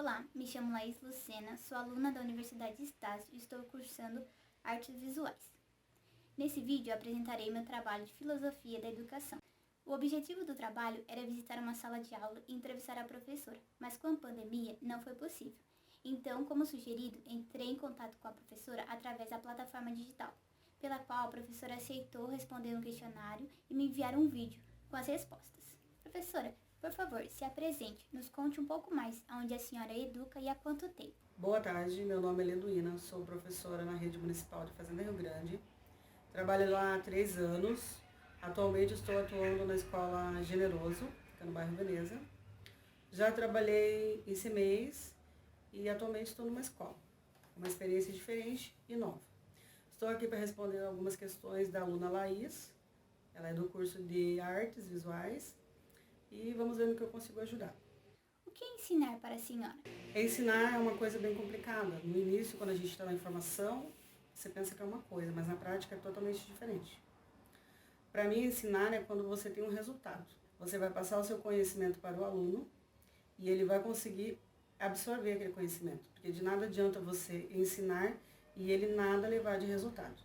Olá, me chamo Laís Lucena, sou aluna da Universidade Estácio e estou cursando Artes Visuais. Nesse vídeo eu apresentarei meu trabalho de Filosofia da Educação. O objetivo do trabalho era visitar uma sala de aula e entrevistar a professora, mas com a pandemia não foi possível. Então, como sugerido, entrei em contato com a professora através da plataforma digital, pela qual a professora aceitou responder um questionário e me enviar um vídeo com as respostas. Professora, por favor, se apresente, nos conte um pouco mais aonde a senhora educa e há quanto tempo. Boa tarde, meu nome é Leduína, sou professora na Rede Municipal de Fazenda Rio Grande. Trabalho lá há 3 anos. Atualmente estou atuando na Escola Generoso, fica no bairro Veneza. Já trabalhei em CMEs e atualmente estou numa escola. Uma experiência diferente e nova. Estou aqui para responder algumas questões da aluna Laís. Ela é do curso de Artes Visuais e vamos ver no que eu consigo ajudar. O que é ensinar para a senhora? Ensinar é uma coisa bem complicada. No início, quando a gente está na informação, você pensa que é uma coisa, mas na prática é totalmente diferente. Para mim, ensinar é quando você tem um resultado. Você vai passar o seu conhecimento para o aluno e ele vai conseguir absorver aquele conhecimento. Porque de nada adianta você ensinar e ele nada levar de resultado.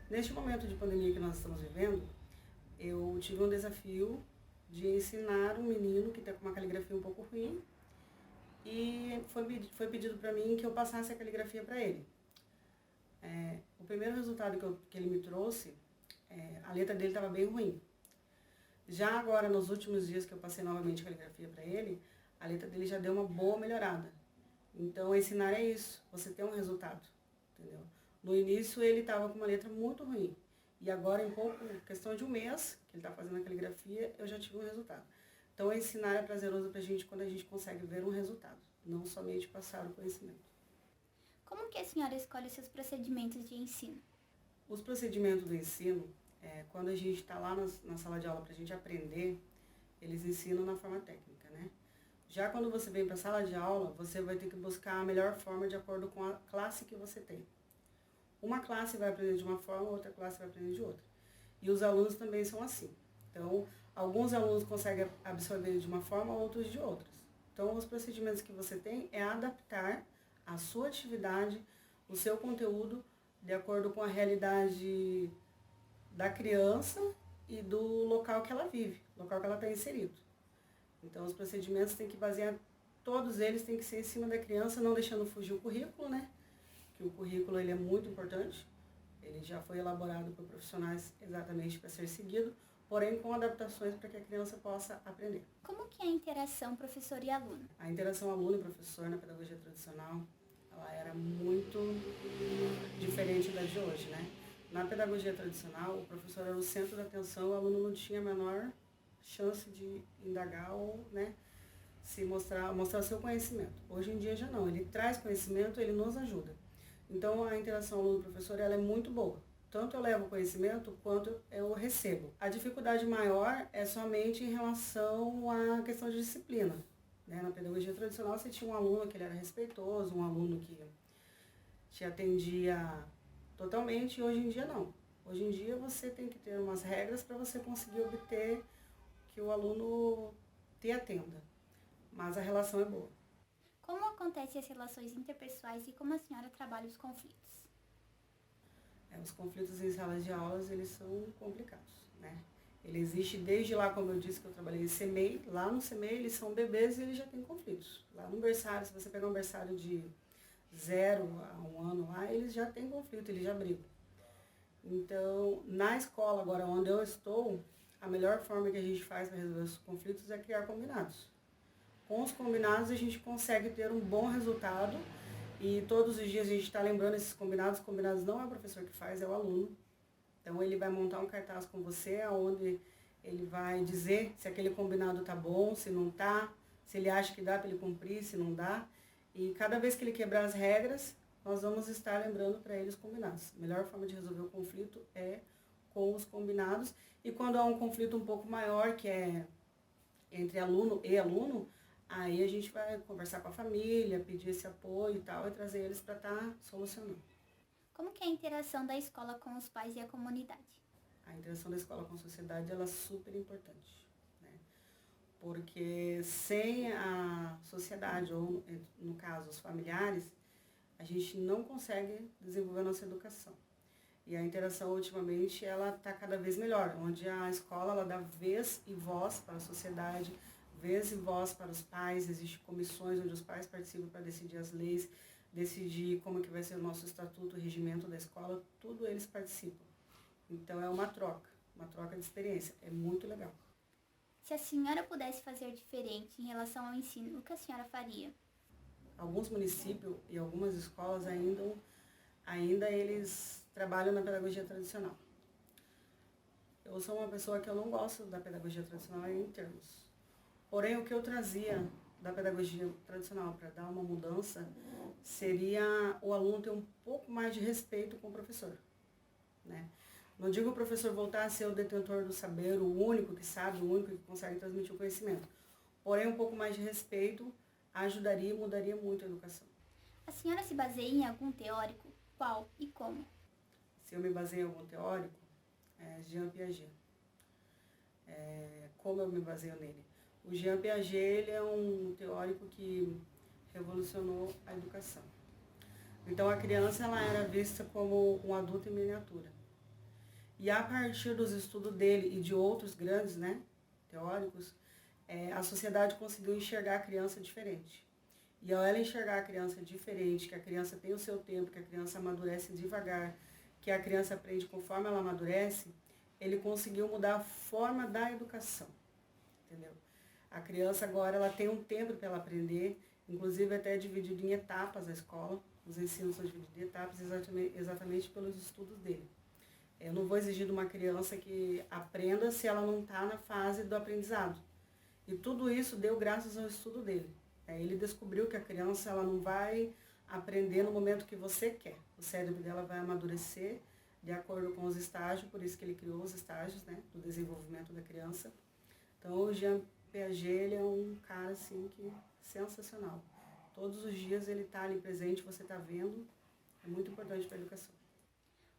Neste momento de pandemia que nós estamos vivendo, eu tive um desafio de ensinar um menino que está com uma caligrafia um pouco ruim e foi pedido para mim que eu passasse a caligrafia para ele. O primeiro resultado que ele me trouxe, a letra dele estava bem ruim. Já agora, nos últimos dias que eu passei novamente a caligrafia para ele, a letra dele já deu uma boa melhorada. Então, ensinar é isso, você tem um resultado, entendeu? No início, ele estava com uma letra muito ruim. E agora, em questão de um mês, que ele está fazendo a caligrafia, eu já tive um resultado. Então, ensinar é prazeroso para a gente quando a gente consegue ver um resultado, não somente passar o conhecimento. Como que a senhora escolhe seus procedimentos de ensino? Os procedimentos do ensino, quando a gente está lá na sala de aula para a gente aprender, eles ensinam na forma técnica, né? Já quando você vem para a sala de aula, você vai ter que buscar a melhor forma de acordo com a classe que você tem. Uma classe vai aprender de uma forma, outra classe vai aprender de outra. E os alunos também são assim. Então, alguns alunos conseguem absorver de uma forma, outros de outras. Então, os procedimentos que você tem é adaptar a sua atividade, o seu conteúdo, de acordo com a realidade da criança e do local que ela vive, local que ela está inserido. Então, os procedimentos têm que basear, todos eles têm que ser em cima da criança, não deixando fugir o currículo, né? Que o currículo ele é muito importante, ele já foi elaborado por profissionais exatamente para ser seguido, porém com adaptações para que a criança possa aprender. Como que é a interação professor e aluno? A interação aluno e professor na pedagogia tradicional, ela era muito diferente da de hoje, né? Na pedagogia tradicional, o professor era o centro da atenção, o aluno não tinha a menor chance de indagar ou, né, mostrar seu conhecimento. Hoje em dia já não, ele traz conhecimento, ele nos ajuda. Então, a interação aluno-professor ela é muito boa. Tanto eu levo conhecimento, quanto eu recebo. A dificuldade maior é somente em relação à questão de disciplina. Né? Na pedagogia tradicional, você tinha um aluno que ele era respeitoso, um aluno que te atendia totalmente, e hoje em dia não. Hoje em dia, você tem que ter umas regras para você conseguir obter que o aluno te atenda. Mas a relação é boa. Como acontecem as relações interpessoais e como a senhora trabalha os conflitos? Os conflitos em salas de aulas, eles são complicados, né? Ele existe desde lá, como eu disse, que eu trabalhei em CMEI. Lá no CMEI, eles são bebês e eles já têm conflitos. Lá no berçário, se você pegar um berçário de 0 a 1 ano lá, eles já têm conflito, eles já brigam. Então, na escola agora onde eu estou, a melhor forma que a gente faz para resolver os conflitos é criar combinados. Com os combinados a gente consegue ter um bom resultado e todos os dias a gente está lembrando esses combinados. Os combinados não é o professor que faz, é o aluno. Então ele vai montar um cartaz com você, onde ele vai dizer se aquele combinado está bom, se não está, se ele acha que dá para ele cumprir, se não dá. E cada vez que ele quebrar as regras, nós vamos estar lembrando para ele os combinados. A melhor forma de resolver o conflito é com os combinados. E quando há um conflito um pouco maior, que é entre aluno e aluno, aí a gente vai conversar com a família, pedir esse apoio e tal, e trazer eles para estar solucionando. Como que é a interação da escola com os pais e a comunidade? A interação da escola com a sociedade ela é super importante, né? porque sem a sociedade, ou no caso os familiares, a gente não consegue desenvolver a nossa educação. E a interação ultimamente ela está cada vez melhor, onde a escola ela dá vez e voz para a sociedade, vez e voz para os pais, existem comissões onde os pais participam para decidir as leis, decidir como que vai ser o nosso estatuto, o regimento da escola, tudo eles participam. Então é uma troca de experiência, é muito legal. Se a senhora pudesse fazer diferente em relação ao ensino, o que a senhora faria? Alguns municípios e algumas escolas ainda eles trabalham na pedagogia tradicional. Eu sou uma pessoa que eu não gosto da pedagogia tradicional em termos. Porém, o que eu trazia da pedagogia tradicional para dar uma mudança seria o aluno ter um pouco mais de respeito com o professor, né? Não digo o professor voltar a ser o detentor do saber, o único que sabe, o único que consegue transmitir o conhecimento. Porém, um pouco mais de respeito ajudaria e mudaria muito a educação. A senhora se baseia em algum teórico? Qual e como? Se eu me baseio em algum teórico, é Jean Piaget. Como eu me baseio nele? O Jean Piaget ele é um teórico que revolucionou a educação. Então, a criança ela era vista como um adulto em miniatura. E a partir dos estudos dele e de outros grandes, né, teóricos, a sociedade conseguiu enxergar a criança diferente. E ao ela enxergar a criança diferente, que a criança tem o seu tempo, que a criança amadurece devagar, que a criança aprende conforme ela amadurece, ele conseguiu mudar a forma da educação, entendeu? A criança agora ela tem um tempo para ela aprender, inclusive até dividido em etapas a escola, os ensinos são divididos em etapas exatamente pelos estudos dele. Eu não vou exigir de uma criança que aprenda se ela não está na fase do aprendizado. E tudo isso deu graças ao estudo dele. Ele descobriu que a criança ela não vai aprender no momento que você quer. O cérebro dela vai amadurecer de acordo com os estágios, por isso que ele criou os estágios, né, do desenvolvimento da criança. Então, o Jean Piaget ele é um cara assim, que sensacional. Todos os dias ele está ali presente, você está vendo. É muito importante para a educação.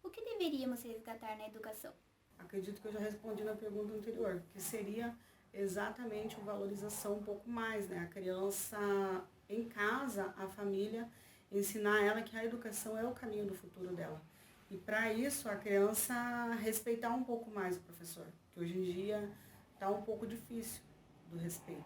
O que deveríamos resgatar na educação? Acredito que eu já respondi na pergunta anterior, que seria exatamente a valorização um pouco mais, né? A criança em casa, a família, ensinar ela que a educação é o caminho do futuro dela. E para isso, a criança respeitar um pouco mais o professor, que hoje em dia está um pouco difícil do respeito.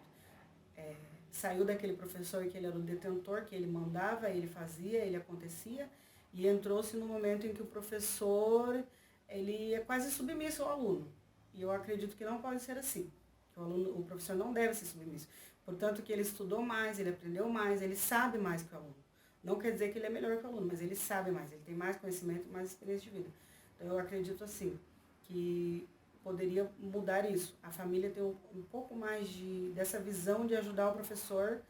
Saiu daquele professor que ele era o detentor, que ele mandava, ele fazia, ele acontecia, e entrou-se no momento em que o professor ele é quase submisso ao aluno. E eu acredito que não pode ser assim. O professor não deve ser submisso. Portanto, que ele estudou mais, ele aprendeu mais, ele sabe mais que o aluno. Não quer dizer que ele é melhor que o aluno, mas ele sabe mais, ele tem mais conhecimento, mais experiência de vida. Então, eu acredito assim, que poderia mudar isso. A família ter um pouco mais dessa visão de ajudar o professor,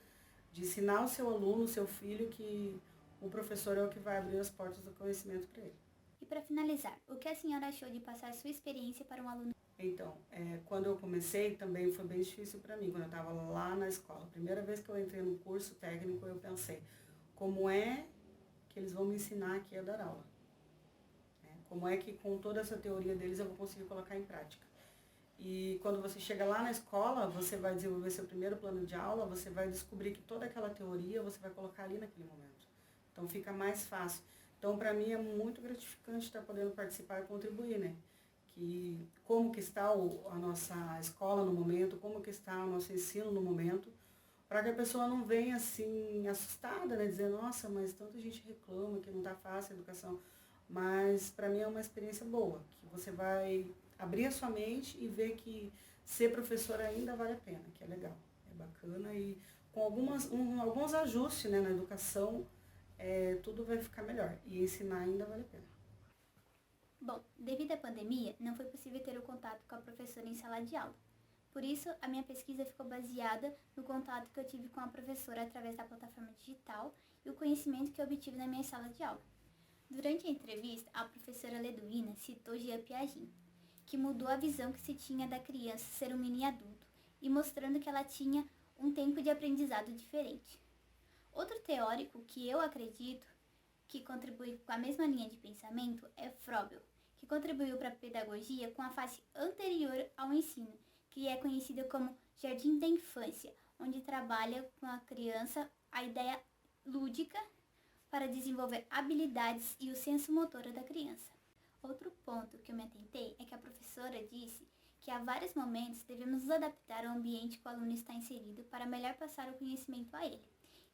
de ensinar o seu aluno, o seu filho, que o professor é o que vai abrir as portas do conhecimento para ele. E para finalizar, o que a senhora achou de passar sua experiência para um aluno? Então, quando eu comecei, também foi bem difícil para mim, quando eu estava lá na escola. Primeira vez que eu entrei no curso técnico, eu pensei, como é que eles vão me ensinar aqui a dar aula? Como é que com toda essa teoria deles eu vou conseguir colocar em prática? E quando você chega lá na escola, você vai desenvolver seu primeiro plano de aula, você vai descobrir que toda aquela teoria você vai colocar ali naquele momento. Então fica mais fácil. Então, para mim, é muito gratificante estar podendo participar e contribuir, né? Que como que está a nossa escola no momento, como que está o nosso ensino no momento, para que a pessoa não venha assim assustada, né? Dizer, nossa, mas tanta gente reclama que não está fácil a educação. Mas para mim é uma experiência boa, que você vai abrir a sua mente e ver que ser professor ainda vale a pena, que é legal, é bacana e com alguns ajustes, né, na educação, tudo vai ficar melhor e ensinar ainda vale a pena. Bom, devido à pandemia, não foi possível ter o contato com a professora em sala de aula. Por isso, a minha pesquisa ficou baseada no contato que eu tive com a professora através da plataforma digital e o conhecimento que eu obtive na minha sala de aula. Durante a entrevista, a professora Leduína citou Jean Piaget, que mudou a visão que se tinha da criança ser um mini adulto e mostrando que ela tinha um tempo de aprendizado diferente. Outro teórico que eu acredito que contribui com a mesma linha de pensamento é Froebel, que contribuiu para a pedagogia com a fase anterior ao ensino, que é conhecida como Jardim da Infância, onde trabalha com a criança a ideia lúdica para desenvolver habilidades e o senso motor da criança. Outro ponto que eu me atentei é que a professora disse que há vários momentos devemos nos adaptar ao ambiente que o aluno está inserido para melhor passar o conhecimento a ele.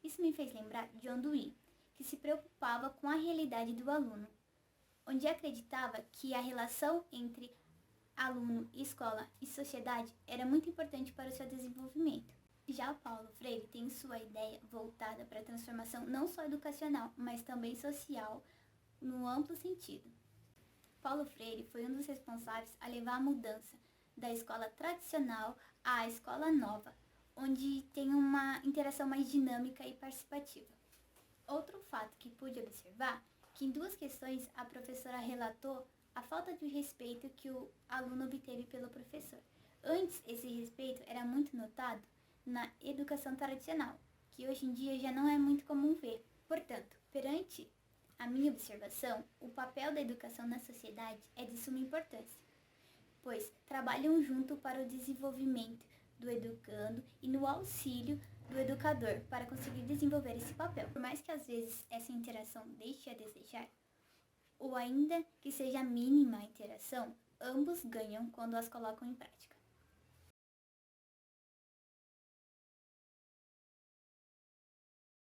Isso me fez lembrar de John Dewey, que se preocupava com a realidade do aluno, onde acreditava que a relação entre aluno, escola e sociedade era muito importante para o seu desenvolvimento. Já o Paulo Freire tem sua ideia voltada para a transformação não só educacional, mas também social, no amplo sentido. Paulo Freire foi um dos responsáveis a levar a mudança da escola tradicional à escola nova, onde tem uma interação mais dinâmica e participativa. Outro fato que pude observar, que em 2 questões a professora relatou a falta de respeito que o aluno obteve pelo professor. Antes, esse respeito era muito notado na educação tradicional, que hoje em dia já não é muito comum ver. Portanto, perante a minha observação, o papel da educação na sociedade é de suma importância, pois trabalham junto para o desenvolvimento do educando e no auxílio do educador para conseguir desenvolver esse papel. Por mais que às vezes essa interação deixe a desejar, ou ainda que seja mínima a interação, ambos ganham quando as colocam em prática.